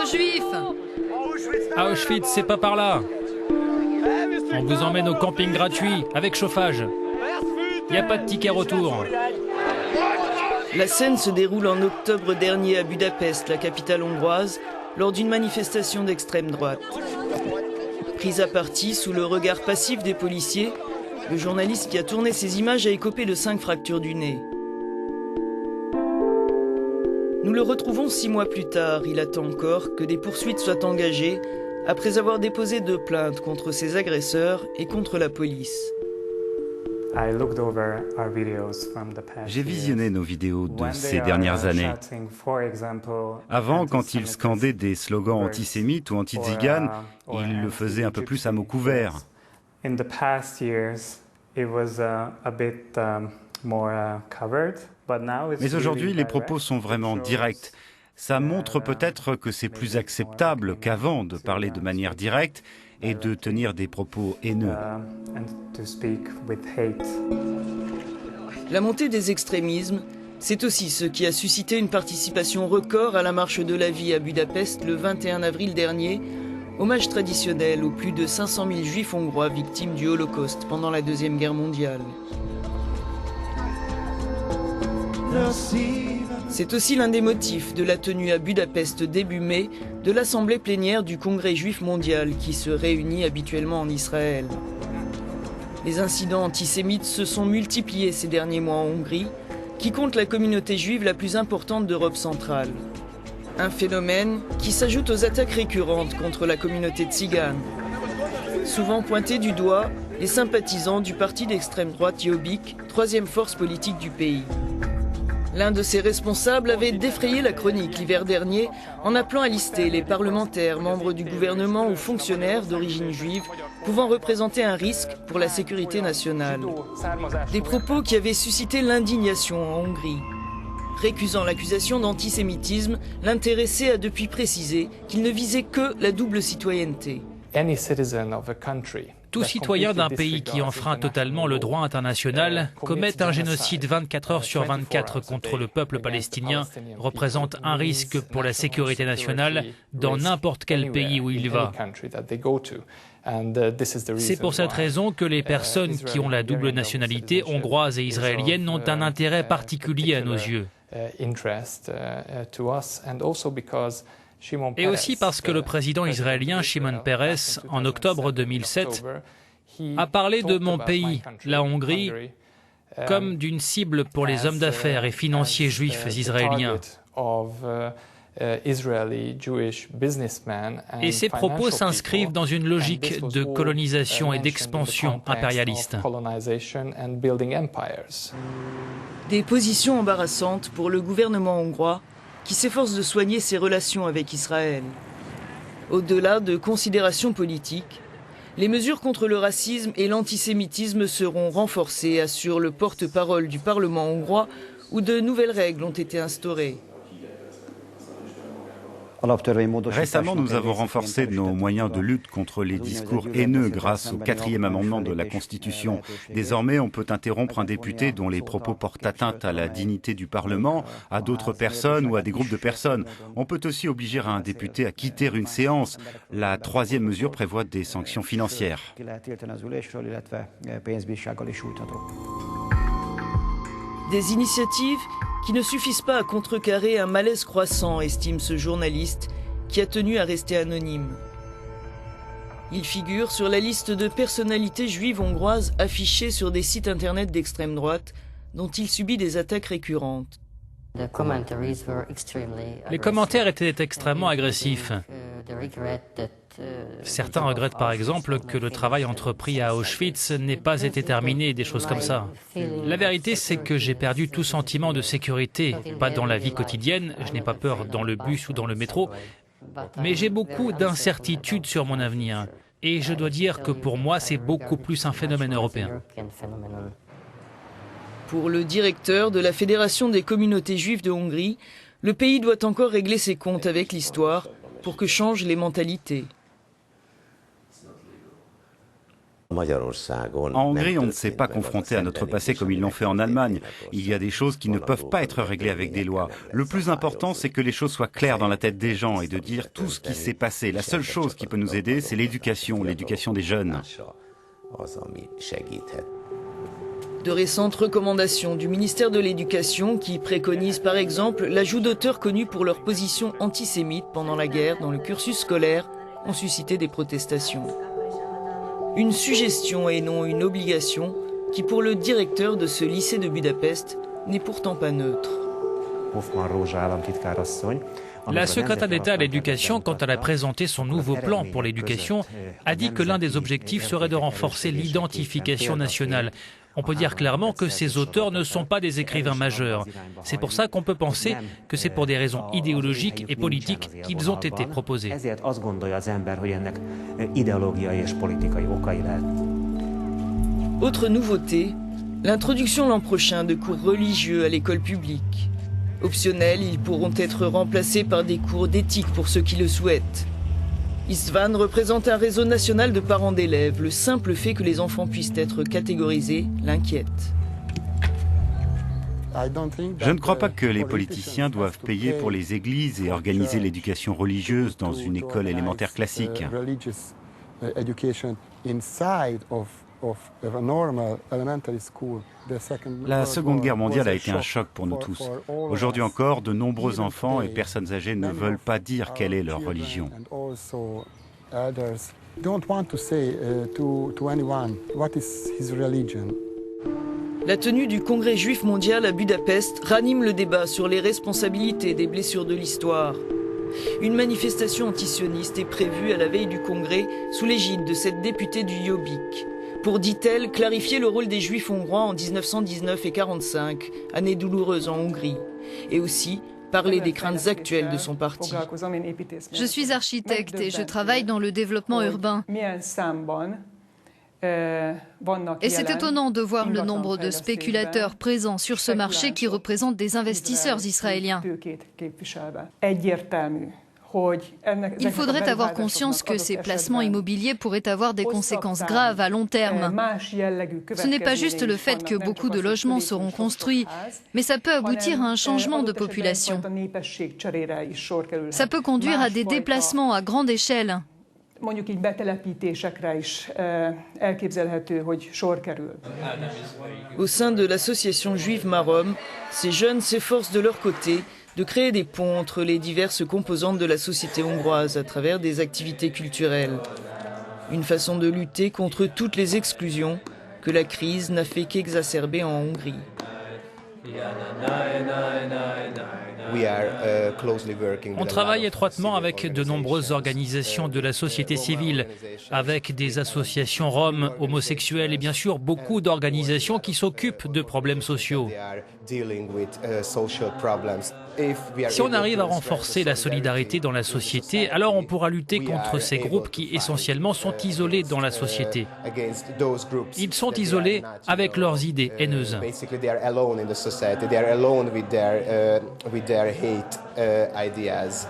aux Juifs. À Auschwitz, c'est pas par là. On vous emmène au camping gratuit, avec chauffage. Il n'y a pas de ticket retour. La scène se déroule en octobre dernier à Budapest, la capitale hongroise, lors d'une manifestation d'extrême droite. Prise à partie sous le regard passif des policiers, le journaliste qui a tourné ces images a écopé de 5 fractures du nez. Nous le retrouvons 6 mois plus tard. Il attend encore que des poursuites soient engagées après avoir déposé 2 plaintes contre ses agresseurs et contre la police. J'ai visionné nos vidéos de ces dernières années. Avant, quand ils scandaient des slogans antisémites ou anti-tziganes, ils le faisaient un peu plus à mots couverts. Mais aujourd'hui, les propos sont vraiment directs. Ça montre peut-être que c'est plus acceptable qu'avant de parler de manière directe et de tenir des propos haineux. La montée des extrémismes, c'est aussi ce qui a suscité une participation record à la Marche de la Vie à Budapest le 21 avril dernier, hommage traditionnel aux plus de 500 000 juifs hongrois victimes du Holocauste pendant la Deuxième Guerre mondiale. C'est aussi l'un des motifs de la tenue à Budapest début mai de l'Assemblée plénière du Congrès juif mondial qui se réunit habituellement en Israël. Les incidents antisémites se sont multipliés ces derniers mois en Hongrie, qui compte la communauté juive la plus importante d'Europe centrale. Un phénomène qui s'ajoute aux attaques récurrentes contre la communauté tzigane. Souvent pointés du doigt, les sympathisants du parti d'extrême droite Jobbik, troisième force politique du pays. L'un de ses responsables avait défrayé la chronique l'hiver dernier en appelant à lister les parlementaires, membres du gouvernement ou fonctionnaires d'origine juive pouvant représenter un risque pour la sécurité nationale. Des propos qui avaient suscité l'indignation en Hongrie. Récusant l'accusation d'antisémitisme, l'intéressé a depuis précisé qu'il ne visait que la double citoyenneté. Tout citoyen d'un pays qui enfreint totalement le droit international commet un génocide 24 heures sur 24 contre le peuple palestinien, représente un risque pour la sécurité nationale dans n'importe quel pays où il va. C'est pour cette raison que les personnes qui ont la double nationalité hongroise et israélienne ont un intérêt particulier à nos yeux. Et aussi parce que le président israélien Shimon Peres, en octobre 2007, a parlé de mon pays, la Hongrie, comme d'une cible pour les hommes d'affaires et financiers juifs israéliens. Et ces propos s'inscrivent dans une logique de colonisation et d'expansion impérialiste. Des positions embarrassantes pour le gouvernement hongrois qui s'efforce de soigner ses relations avec Israël. Au-delà de considérations politiques, les mesures contre le racisme et l'antisémitisme seront renforcées, assure le porte-parole du Parlement hongrois, où de nouvelles règles ont été instaurées. Récemment, nous avons renforcé nos moyens de lutte contre les discours haineux grâce au 4e amendement de la Constitution. Désormais, on peut interrompre un député dont les propos portent atteinte à la dignité du Parlement, à d'autres personnes ou à des groupes de personnes. On peut aussi obliger un député à quitter une séance. La 3e mesure prévoit des sanctions financières. Des initiatives qui ne suffisent pas à contrecarrer un malaise croissant, estime ce journaliste, qui a tenu à rester anonyme. Il figure sur la liste de personnalités juives hongroises affichées sur des sites internet d'extrême droite, dont il subit des attaques récurrentes. Les commentaires étaient extrêmement agressifs. Certains regrettent par exemple que le travail entrepris à Auschwitz n'ait pas été terminé, des choses comme ça. La vérité, c'est que j'ai perdu tout sentiment de sécurité, pas dans la vie quotidienne, je n'ai pas peur dans le bus ou dans le métro, mais j'ai beaucoup d'incertitudes sur mon avenir. Et je dois dire que pour moi, c'est beaucoup plus un phénomène européen. Pour le directeur de la Fédération des communautés juives de Hongrie, le pays doit encore régler ses comptes avec l'histoire pour que changent les mentalités. En Hongrie, on ne s'est pas confronté à notre passé comme ils l'ont fait en Allemagne. Il y a des choses qui ne peuvent pas être réglées avec des lois. Le plus important, c'est que les choses soient claires dans la tête des gens et de dire tout ce qui s'est passé. La seule chose qui peut nous aider, c'est l'éducation des jeunes. De récentes recommandations du ministère de l'Éducation qui préconisent par exemple l'ajout d'auteurs connus pour leur position antisémite pendant la guerre dans le cursus scolaire ont suscité des protestations. Une suggestion et non une obligation qui pour le directeur de ce lycée de Budapest n'est pourtant pas neutre. La secrétaire d'État à l'éducation, quand elle a présenté son nouveau plan pour l'éducation, a dit que l'un des objectifs serait de renforcer l'identification nationale. On peut dire clairement que ces auteurs ne sont pas des écrivains majeurs. C'est pour ça qu'on peut penser que c'est pour des raisons idéologiques et politiques qu'ils ont été proposés. Autre nouveauté, l'introduction l'an prochain de cours religieux à l'école publique. Optionnels, ils pourront être remplacés par des cours d'éthique pour ceux qui le souhaitent. Istvan représente un réseau national de parents d'élèves. Le simple fait que les enfants puissent être catégorisés l'inquiète. Je ne crois pas que les politiciens doivent payer pour les églises et organiser l'éducation religieuse dans une école élémentaire classique. La Seconde Guerre mondiale a été un choc pour nous tous. Aujourd'hui encore, de nombreux enfants et personnes âgées ne veulent pas dire quelle est leur religion. La tenue du Congrès juif mondial à Budapest ranime le débat sur les responsabilités des blessures de l'histoire. Une manifestation antisioniste est prévue à la veille du Congrès sous l'égide de cette députée du Jobbik. Pour, dit-elle, clarifier le rôle des Juifs hongrois en 1919 et 1945, année douloureuse en Hongrie, et aussi parler des craintes actuelles de son parti. Je suis architecte et je travaille dans le développement urbain. Et c'est étonnant de voir le nombre de spéculateurs présents sur ce marché qui représentent des investisseurs israéliens. Il faudrait avoir conscience que ces placements immobiliers pourraient avoir des conséquences graves à long terme. Ce n'est pas juste le fait que beaucoup de logements seront construits, mais ça peut aboutir à un changement de population. Ça peut conduire à des déplacements à grande échelle. Au sein de l'association juive Marom, ces jeunes s'efforcent de leur côté de créer des ponts entre les diverses composantes de la société hongroise à travers des activités culturelles. Une façon de lutter contre toutes les exclusions que la crise n'a fait qu'exacerber en Hongrie. On travaille étroitement avec de nombreuses organisations de la société civile, avec des associations roms, homosexuelles et bien sûr beaucoup d'organisations qui s'occupent de problèmes sociaux. Si on arrive à renforcer la solidarité dans la société, alors on pourra lutter contre ces groupes qui essentiellement sont isolés dans la société. Ils sont isolés avec leurs idées haineuses. They are alone with their hate ideas.